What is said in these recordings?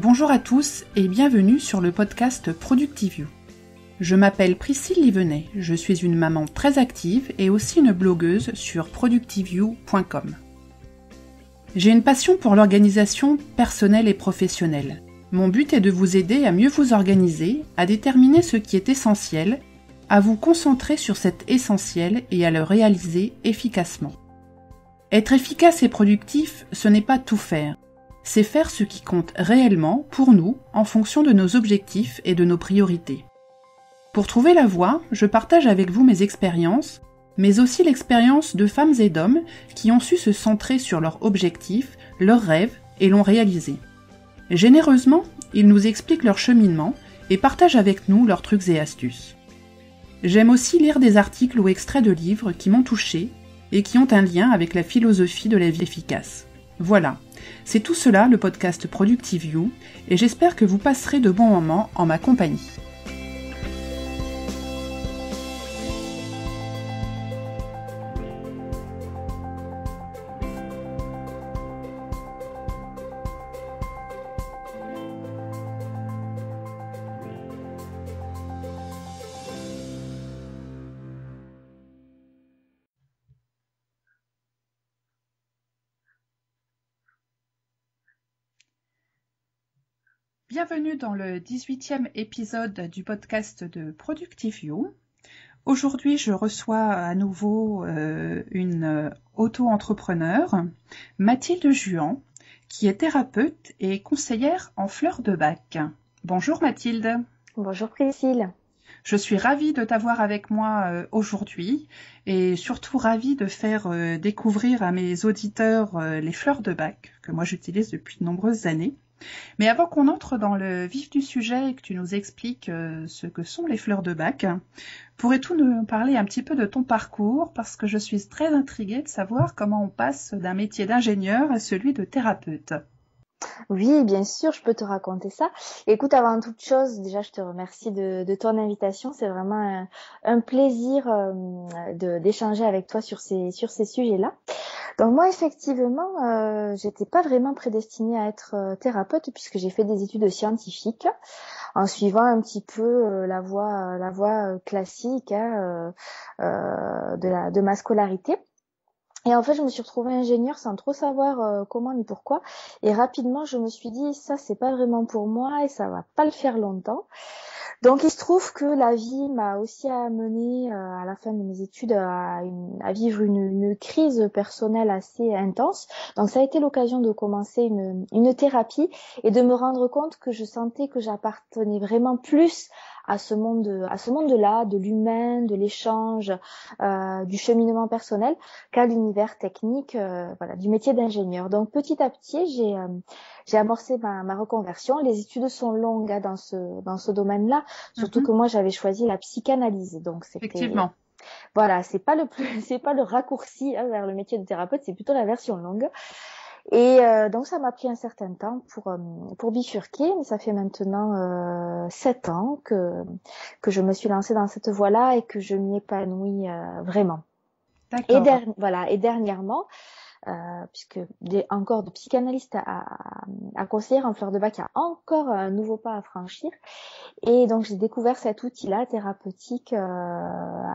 Bonjour à tous et bienvenue sur le podcast Productive You. Je m'appelle Priscille Livenet, je suis une maman très active et aussi une blogueuse sur productiveyou.com. J'ai une passion pour l'organisation personnelle et professionnelle. Mon but est de vous aider à mieux vous organiser, à déterminer ce qui est essentiel, à vous concentrer sur cet essentiel et à le réaliser efficacement. Être efficace et productif, ce n'est pas tout faire. C'est faire ce qui compte réellement pour nous en fonction de nos objectifs et de nos priorités. Pour trouver la voie, je partage avec vous mes expériences, mais aussi l'expérience de femmes et d'hommes qui ont su se centrer sur leurs objectifs, leurs rêves et l'ont réalisé. Généreusement, ils nous expliquent leur cheminement et partagent avec nous leurs trucs et astuces. J'aime aussi lire des articles ou extraits de livres qui m'ont touchée et qui ont un lien avec la philosophie de la vie efficace. Voilà, c'est tout cela le podcast Productive You et j'espère que vous passerez de bons moments en ma compagnie. Bienvenue dans le 18e épisode du podcast de Productive You. Aujourd'hui, je reçois à nouveau une auto-entrepreneur, Mathilde Juan, qui est thérapeute et conseillère en fleurs de bac. Bonjour Mathilde. Bonjour Priscille. Je suis ravie de t'avoir avec moi aujourd'hui et surtout ravie de faire découvrir à mes auditeurs les fleurs de bac que moi j'utilise depuis de nombreuses années. Mais avant qu'on entre dans le vif du sujet et que tu nous expliques ce que sont les fleurs de bac, pourrais-tu nous parler un petit peu de ton parcours parce que je suis très intriguée de savoir comment on passe d'un métier d'ingénieur à celui de thérapeute. Oui, bien sûr, je peux te raconter ça. Écoute, avant toute chose, déjà, je te remercie de ton invitation. C'est vraiment un plaisir d'échanger avec toi sur ces sujets-là. Donc moi, effectivement, j'étais pas vraiment prédestinée à être thérapeute puisque j'ai fait des études scientifiques en suivant un petit peu la voie classique de ma scolarité. Et en fait, je me suis retrouvée ingénieure sans trop savoir comment ni pourquoi. Et rapidement, je me suis dit, ça, c'est pas vraiment pour moi et ça va pas le faire longtemps. Donc, il se trouve que la vie m'a aussi amenée à la fin de mes études à vivre une crise personnelle assez intense. Donc, ça a été l'occasion de commencer une thérapie et de me rendre compte que je sentais que j'appartenais vraiment plus à ce monde-là, de l'humain, de l'échange, du cheminement personnel, qu'à l'univers technique, du métier d'ingénieur. Donc petit à petit, j'ai amorcé ma reconversion. Les études sont longues dans ce domaine-là, surtout que moi j'avais choisi la psychanalyse. Donc c'était Effectivement. Voilà, c'est pas le raccourci vers le métier de thérapeute, c'est plutôt la version longue. Et donc ça m'a pris un certain temps pour bifurquer, mais ça fait maintenant 7 ans que je me suis lancée dans cette voie-là et que je m'y épanouis vraiment. D'accord. Et dernièrement, puisque encore de psychanalyste à conseillère en fleurs de bac, il y a encore un nouveau pas à franchir. Et donc j'ai découvert cet outil-là thérapeutique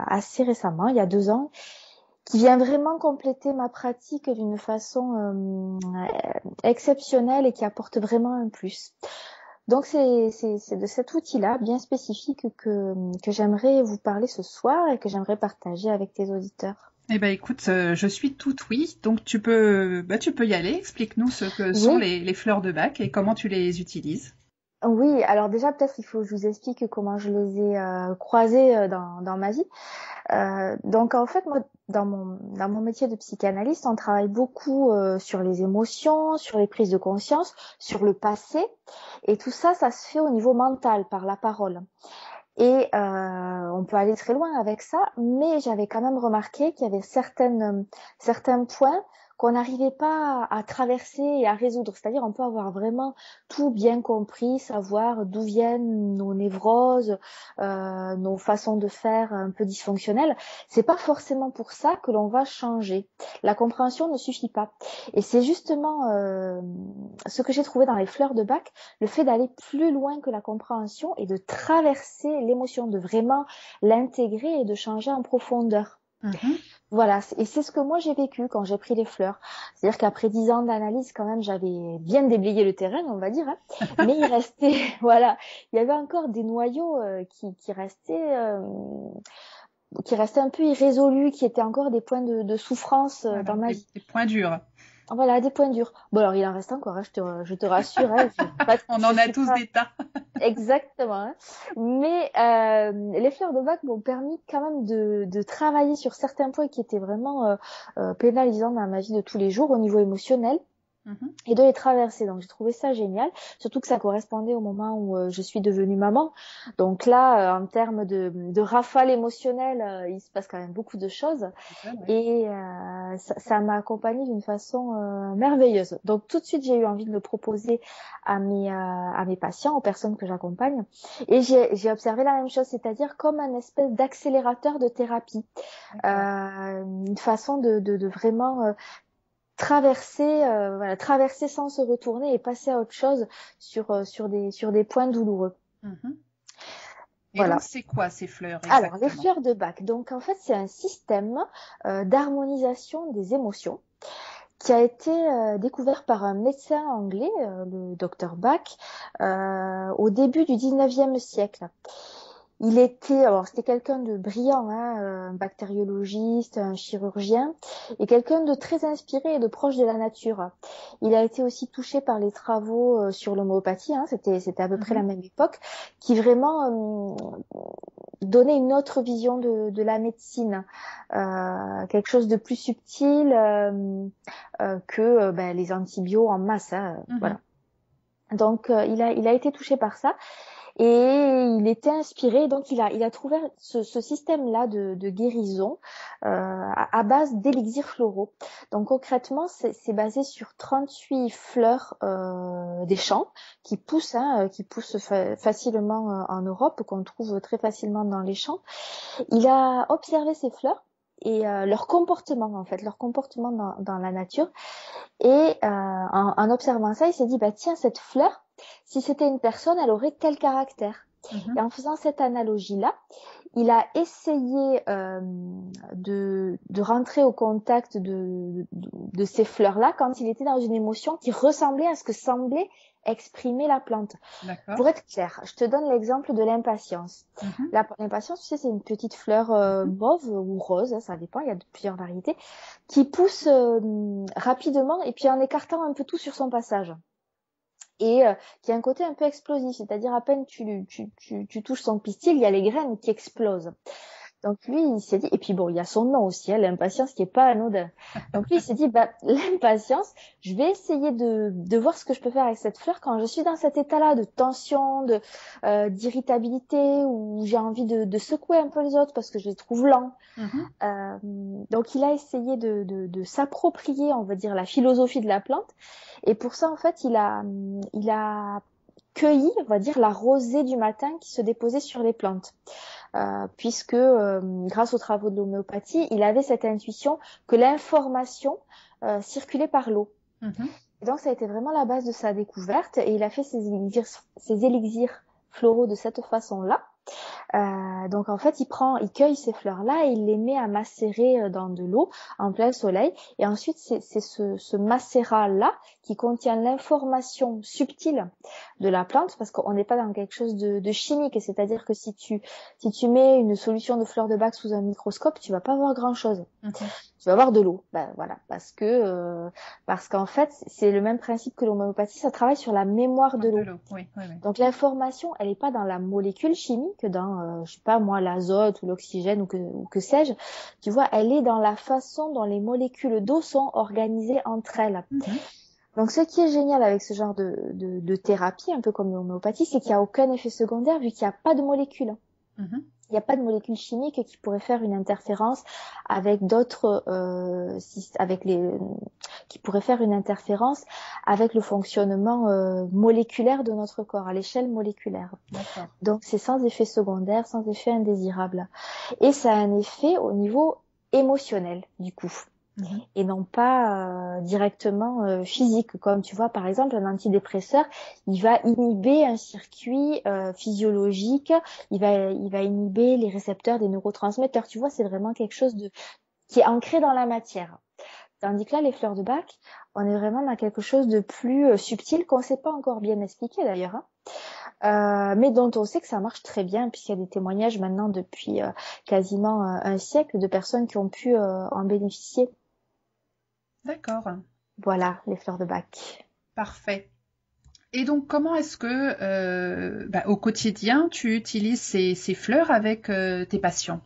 assez récemment, il y a 2 ans, qui vient vraiment compléter ma pratique d'une façon exceptionnelle et qui apporte vraiment un plus. Donc c'est de cet outil-là bien spécifique que j'aimerais vous parler ce soir et que j'aimerais partager avec tes auditeurs. Eh ben écoute, je suis toute oui, donc tu peux y aller. Explique-nous ce que sont les fleurs de bac et comment tu les utilises. Oui, alors déjà peut-être il faut que je vous explique comment je les ai croisées dans ma vie. Donc en fait moi dans mon métier de psychanalyste, on travaille beaucoup sur les émotions, sur les prises de conscience, sur le passé, et tout ça se fait au niveau mental par la parole. Et on peut aller très loin avec ça, mais j'avais quand même remarqué qu'il y avait certains points qu'on n'arrivait pas à traverser et à résoudre. C'est-à-dire, on peut avoir vraiment tout bien compris, savoir d'où viennent nos névroses, nos façons de faire un peu dysfonctionnelles. C'est pas forcément pour ça que l'on va changer. La compréhension ne suffit pas. Et c'est justement ce que j'ai trouvé dans les fleurs de Bach, le fait d'aller plus loin que la compréhension et de traverser l'émotion, de vraiment l'intégrer et de changer en profondeur. Voilà, et c'est ce que moi j'ai vécu quand j'ai pris les fleurs. C'est-à-dire qu'après 10 ans d'analyse, quand même, j'avais bien déblayé le terrain, on va dire, hein. Mais il restait, voilà, il y avait encore des noyaux qui restaient un peu irrésolus, qui étaient encore des points de souffrance dans ma vie. Des points durs. Voilà, des points durs. Bon, alors il en reste encore, hein, je te rassure. Hein, on en a tous des tas. Exactement. Hein. Mais les fleurs de Bach m'ont permis quand même de travailler sur certains points qui étaient vraiment pénalisants dans ma vie de tous les jours au niveau émotionnel. Et de les traverser. Donc j'ai trouvé ça génial, surtout que ça correspondait au moment où je suis devenue maman. Donc là, en termes de rafale émotionnelle, il se passe quand même beaucoup de choses. Et ça m'a accompagnée d'une façon merveilleuse. Donc tout de suite, j'ai eu envie de le proposer à mes patients, aux personnes que j'accompagne. Et j'ai observé la même chose, c'est-à-dire comme un espèce d'accélérateur de thérapie. Une façon de vraiment traverser sans se retourner et passer à autre chose sur des points douloureux. Et voilà. Donc c'est quoi ces fleurs exactement? Alors les fleurs de Bach, donc en fait c'est un système d'harmonisation des émotions qui a été découvert par un médecin anglais, le docteur Bach, au début du 19e siècle. C'était quelqu'un de brillant, hein, un bactériologiste, un chirurgien, et quelqu'un de très inspiré et de proche de la nature. Il a été aussi touché par les travaux sur l'homéopathie, hein, c'était à peu près la même époque, qui vraiment donnait une autre vision de la médecine, quelque chose de plus subtil que les antibiotiques en masse, hein, voilà. Donc il a été touché par ça. Et il était inspiré, donc il a trouvé ce système-là de guérison à base d'élixirs floraux. Donc concrètement, c'est basé sur 38 fleurs des champs qui poussent facilement en Europe, qu'on trouve très facilement dans les champs. Il a observé ces fleurs et leur comportement dans la nature. Et en observant ça, il s'est dit tiens, cette fleur, si c'était une personne, elle aurait tel caractère. Et en faisant cette analogie-là, il a essayé de rentrer au contact de ces fleurs-là quand il était dans une émotion qui ressemblait à ce que semblait exprimer la plante. Pour être clair, je te donne l'exemple de l'impatience. L'impatience, tu sais, c'est une petite fleur mauve ou rose, hein, ça dépend, il y a plusieurs variétés, qui pousse rapidement et puis en écartant un peu tout sur son passage. Et qui a un côté un peu explosif, c'est-à-dire à peine tu touches son pistil, il y a les graines qui explosent. Donc lui, il s'est dit, et puis bon, il y a son nom aussi, hein, l'impatience qui est pas anodin. Donc lui, il s'est dit, l'impatience, je vais essayer de voir ce que je peux faire avec cette fleur quand je suis dans cet état-là de tension, d'irritabilité, où j'ai envie de secouer un peu les autres parce que je les trouve lents. Donc il a essayé de s'approprier, on va dire, la philosophie de la plante. Et pour ça, en fait, il a cueilli, on va dire, la rosée du matin qui se déposait sur les plantes. Puisque grâce aux travaux de l'homéopathie, il avait cette intuition que l'information circulait par l'eau. Et donc ça a été vraiment la base de sa découverte et il a fait ses élixirs floraux de cette façon-là. Donc en fait, il cueille ces fleurs-là et il les met à macérer dans de l'eau en plein soleil. Et ensuite, c'est ce macérat-là qui contient l'information subtile de la plante, parce qu'on n'est pas dans quelque chose de chimique. C'est-à-dire que si tu mets une solution de fleurs de Bach sous un microscope, tu vas pas voir grand-chose. Tu vas voir de l'eau. Voilà, parce qu'en fait, c'est le même principe que l'homéopathie. Ça travaille sur la mémoire de l'eau. Oui. Donc l'information, elle n'est pas dans la molécule chimique, dans je sais pas moi, l'azote ou l'oxygène ou que sais-je. Tu vois, elle est dans la façon dont les molécules d'eau sont organisées entre elles. Donc ce qui est génial avec ce genre de thérapie, un peu comme l'homéopathie, c'est qu'il n'y a aucun effet secondaire vu qu'il n'y a pas de molécules. Il n'y a pas de molécules chimiques qui pourraient faire une interférence avec d'autres, qui pourraient faire une interférence avec le fonctionnement moléculaire de notre corps, à l'échelle moléculaire. D'accord. Donc c'est sans effet secondaire, sans effet indésirable. Et ça a un effet au niveau émotionnel, du coup. Et non pas directement physique, comme tu vois par exemple un antidépresseur, il va inhiber un circuit physiologique, il va inhiber les récepteurs des neurotransmetteurs, tu vois, c'est vraiment quelque chose qui est ancré dans la matière. Tandis que là, les fleurs de Bach, on est vraiment dans quelque chose de plus subtil qu'on ne sait pas encore bien expliquer d'ailleurs, mais dont on sait que ça marche très bien, puisqu'il y a des témoignages maintenant depuis quasiment un siècle de personnes qui ont pu en bénéficier. D'accord. Voilà, les fleurs de Bach. Parfait. Et donc, comment est-ce que, au quotidien, tu utilises ces fleurs avec tes patients?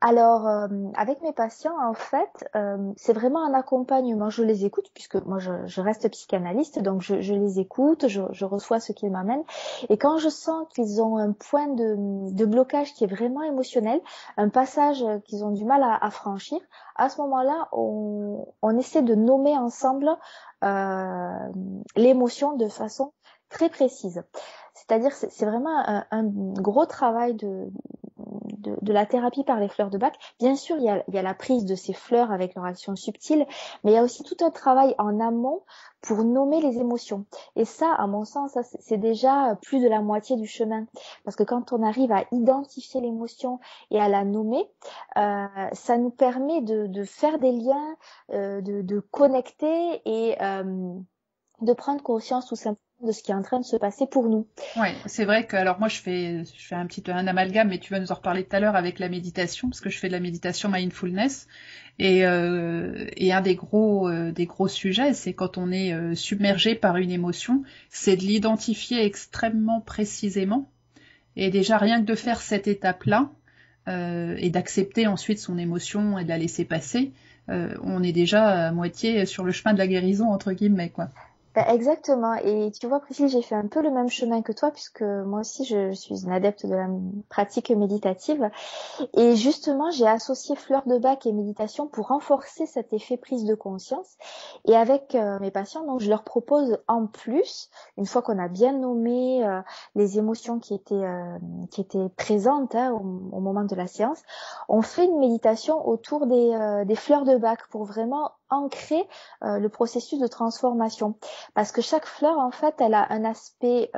Alors, avec mes patients, en fait, c'est vraiment un accompagnement. Je les écoute, puisque moi, je reste psychanalyste, donc je les écoute, je reçois ce qu'ils m'amènent. Et quand je sens qu'ils ont un point de blocage qui est vraiment émotionnel, un passage qu'ils ont du mal à franchir, à ce moment-là, on essaie de nommer ensemble l'émotion de façon très précise. C'est-à-dire, c'est vraiment un gros travail de la thérapie par les fleurs de Bach. Bien sûr, il y a la prise de ces fleurs avec leur action subtile, mais il y a aussi tout un travail en amont pour nommer les émotions. Et ça, à mon sens, ça, c'est déjà plus de la moitié du chemin. Parce que quand on arrive à identifier l'émotion et à la nommer, ça nous permet de faire des liens, de connecter et de prendre conscience tout simplement de ce qui est en train de se passer pour nous. Ouais, c'est vrai que alors moi je fais un amalgame, mais tu vas nous en reparler tout à l'heure avec la méditation, parce que je fais de la méditation mindfulness et un des gros sujets, c'est quand on est submergé par une émotion, c'est de l'identifier extrêmement précisément et déjà rien que de faire cette étape-là et d'accepter ensuite son émotion et de la laisser passer, on est déjà à moitié sur le chemin de la guérison entre guillemets quoi. Exactement. Et tu vois, Priscille, j'ai fait un peu le même chemin que toi, puisque moi aussi, je suis une adepte de la pratique méditative. Et justement, j'ai associé fleurs de Bach et méditation pour renforcer cet effet prise de conscience. Et avec mes patients, donc, je leur propose en plus, une fois qu'on a bien nommé les émotions qui étaient présentes au moment de la séance, on fait une méditation autour des fleurs de Bach pour vraiment ancrer le processus de transformation. Parce que chaque fleur, en fait, elle a un aspect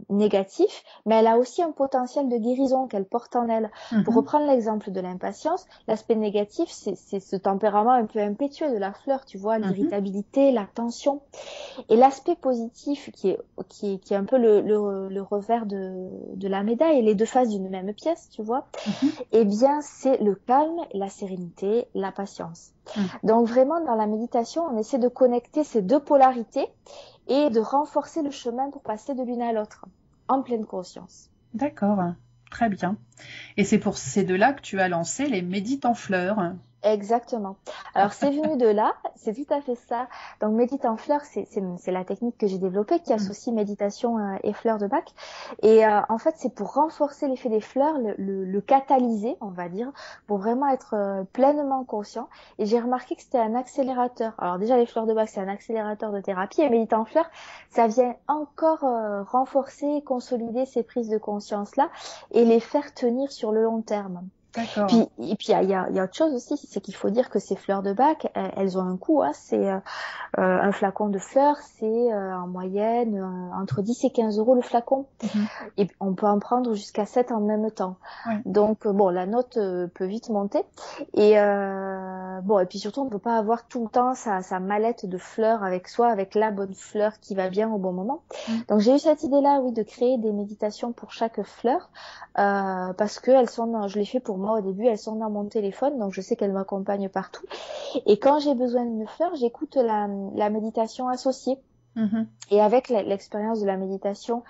négatif, mais elle a aussi un potentiel de guérison qu'elle porte en elle. Pour reprendre l'exemple de l'impatience, l'aspect négatif, c'est ce tempérament un peu impétueux de la fleur, tu vois, l'irritabilité, la tension. Et l'aspect positif, qui est un peu le revers de la médaille, les deux faces d'une même pièce, tu vois, eh bien, c'est le calme, la sérénité, la patience. Donc vraiment, dans la méditation, on essaie de connecter ces deux polarités et de renforcer le chemin pour passer de l'une à l'autre, en pleine conscience. D'accord, très bien. Et c'est de là que tu as lancé les médites en fleurs. Exactement. Alors c'est venu de là, c'est tout à fait ça. Donc médite en fleurs, c'est la technique que j'ai développée qui associe méditation et fleurs de Bach. Et en fait c'est pour renforcer l'effet des fleurs, le catalyser, on va dire, pour vraiment être pleinement conscient. Et j'ai remarqué que c'était un accélérateur. Alors déjà les fleurs de Bach c'est un accélérateur de thérapie et médite en fleurs, ça vient encore renforcer, consolider ces prises de conscience là et les faire tenir sur le long terme. D'accord. Et puis il y a autre chose aussi, c'est qu'il faut dire que ces fleurs de Bach, elles ont un coût. C'est un flacon de fleurs, c'est en moyenne entre 10 et 15 euros le flacon. Et on peut en prendre jusqu'à 7 en même temps. Ouais. Donc bon, la note peut vite monter. Et bon, et puis surtout, on ne peut pas avoir tout le temps sa mallette de fleurs avec soi, avec la bonne fleur qui va bien au bon moment. Donc j'ai eu cette idée-là, oui, de créer des méditations pour chaque fleur, parce que je l'ai fait pour moi au début, elles sont dans mon téléphone, donc je sais qu'elles m'accompagnent partout. Et quand j'ai besoin d'une fleur, j'écoute la méditation associée. Et avec l'expérience de la méditation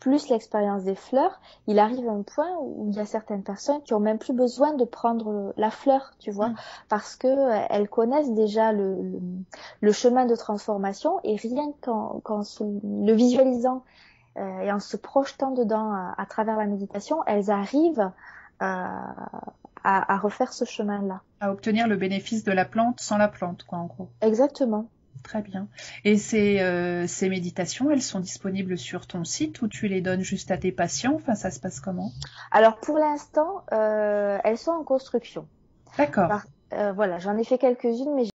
plus l'expérience des fleurs, il arrive un point où il y a certaines personnes qui ont même plus besoin de prendre la fleur, tu vois, parce que elles connaissent déjà le chemin de transformation et rien qu'en le visualisant et en se projetant dedans à travers la méditation, elles arrivent à refaire ce chemin-là. À obtenir le bénéfice de la plante sans la plante, quoi, en gros. Exactement. Très bien. Et ces méditations, elles sont disponibles sur ton site ou tu les donnes juste à tes patients? Enfin, ça se passe comment? Alors pour l'instant, elles sont en construction. D'accord. Voilà, j'en ai fait quelques-unes, mais